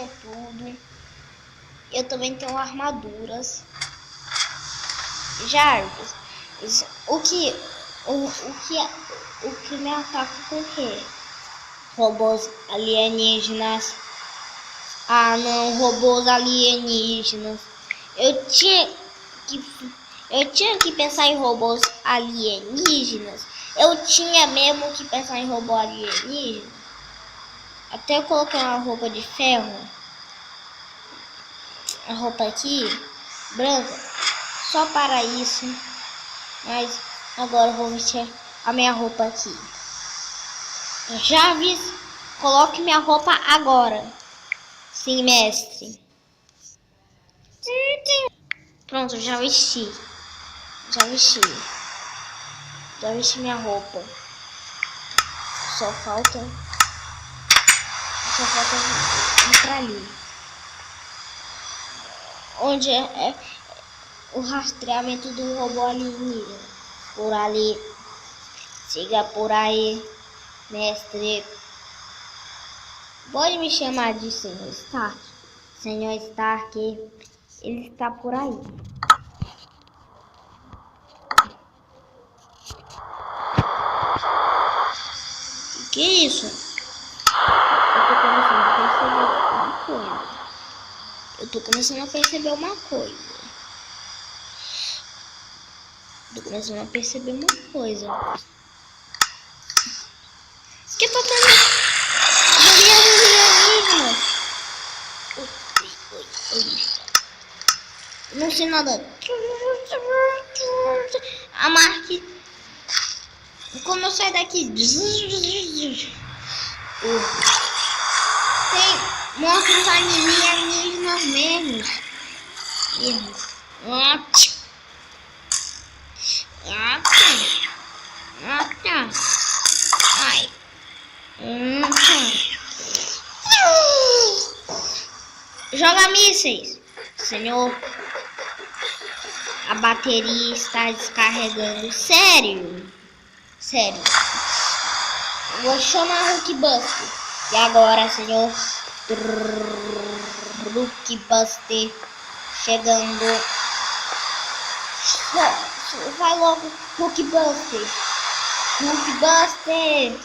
tenho tudo. Eu também tenho armaduras. Jarvis, o que me ataca com o quê? Robôs alienígenas. Ah não, robôs alienígenas. Eu tinha que pensar em robôs alienígenas. Eu tinha mesmo que pensar em robô alienígena. Até eu coloquei uma roupa de ferro. A roupa aqui, branca, só para isso. Mas agora eu vou vestir a minha roupa aqui. Jarvis, coloque minha roupa agora. Sim, mestre. Pronto, já vesti. Já vesti minha roupa. Só falta ir pra ali. Onde é o rastreamento do robô alienígena? Por ali. Siga por aí, mestre. Pode me chamar de Senhor Stark. Senhor Stark, ele está por aí. Que isso? Eu tô começando a perceber uma coisa. Que tá tendo alienígenas? Não sei nada. A Mark. Como eu sair daqui? Tem monstros alienígenas mesmo. Ai. Joga mísseis, senhor. A bateria está descarregando. Sério. Vou chamar Hulkbuster. E agora, senhor? Hulkbuster chegando. Vai logo, Hulkbuster. Hulkbuster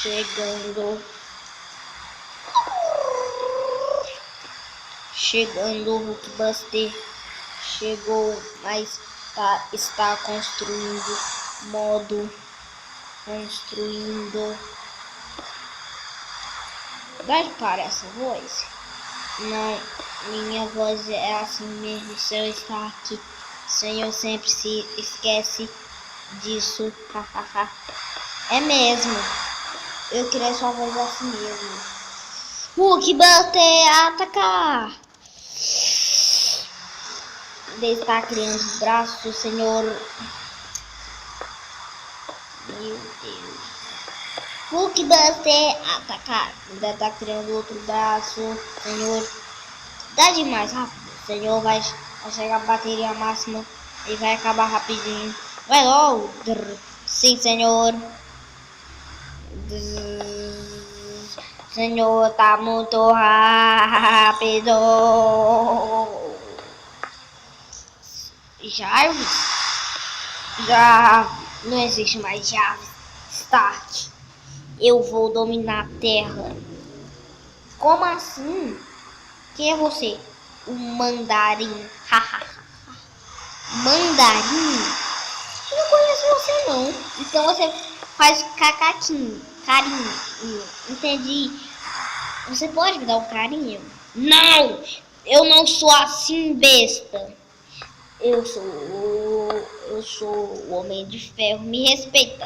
chegando. Hulkbuster chegou, mas está construindo. Vai para essa voz? Não, minha voz é assim mesmo, Senhor Stark. O senhor sempre se esquece disso. É mesmo. Eu queria sua voz assim mesmo. Hulkbuster, atacar! Ele está criando os braços, senhor. Meu Deus. Hulkbuster, atacar! Ainda está criando outro braço, senhor. Dá demais, rápido. O senhor vai chegar a bateria máxima e vai acabar rapidinho. Vai logo. Sim, senhor. Senhor, tá muito rápido. Jarvis? Já não existe mais Jarvis. Stark. Eu vou dominar a Terra. Como assim? Quem é você? O Mandarim. Mandarim? Eu não conheço você não. Então você faz carinho. Entendi. Você pode me dar um carinho? Não! Eu não sou assim, besta. Eu sou o Homem de Ferro. Me respeita.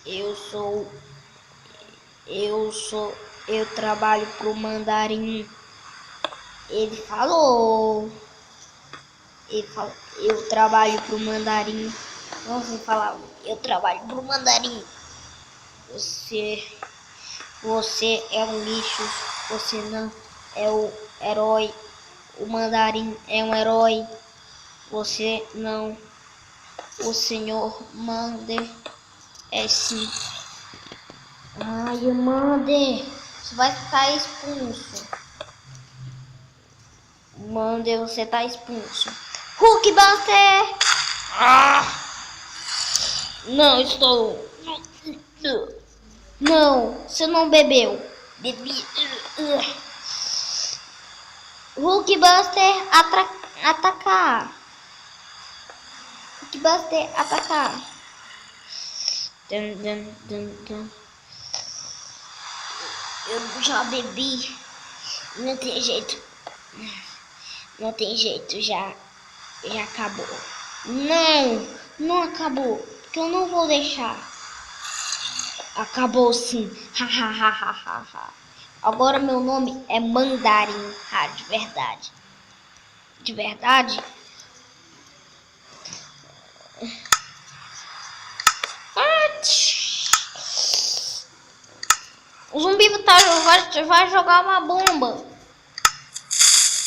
Eu trabalho pro Mandarim. Ele falou, eu trabalho pro Mandarim. Você falava, eu trabalho pro Mandarim. Você é um lixo. Você não é o herói. O Mandarim é um herói. Você não O senhor Mander é sim. Ai, Mander, você vai estar expulso. Mander, você tá expulso. Hulkbuster! Não estou. Não, você não bebeu. Bebi. Hulkbuster atacar. Hulkbuster atacar. Eu já bebi. Não tem jeito. Não tem jeito, já acabou. Não acabou. Porque eu não vou deixar. Acabou sim. Agora meu nome é Mandarim. De verdade. De verdade? O zumbi vai jogar uma bomba.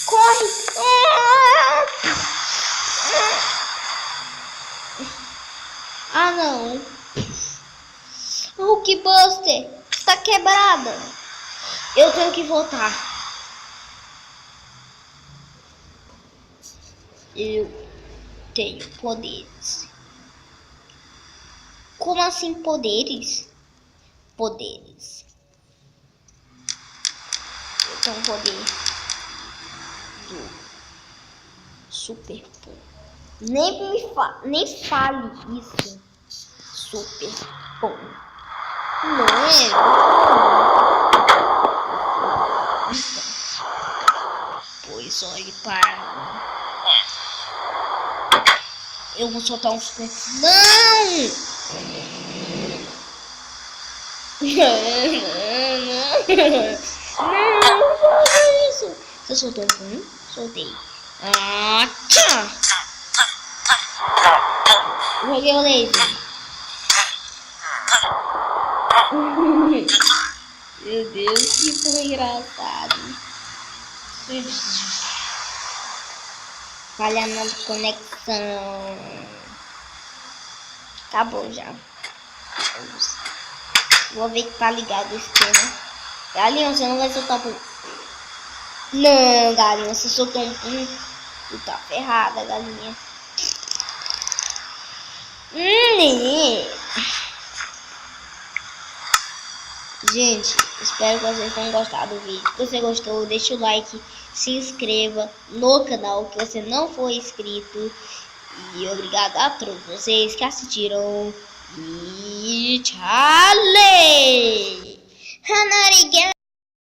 Corre! Ah, não. Hulkbuster está quebrada. Eu tenho que voltar. Eu tenho poderes. Como assim poderes? Poderes. Eu tenho um poder do super pom. Nem fale isso. Super pom. Não é? Pois olhe para. Eu vou soltar um super. Não! Não faça isso. Você soltou um? Soltei. Tchá! Joguei o laser. Meu Deus, que foi engraçado. Falha na conexão. Acabou já. Vou ver que tá ligado esse tema. Galinha, você não vai soltar pum. Não, galinha, você soltou um pum. Tu tá ferrada, galinha. Gente, espero que vocês tenham gostado do vídeo. Se você gostou, deixa o like, se inscreva no canal que você não for inscrito. E obrigado a todos vocês que assistiram. E tchau!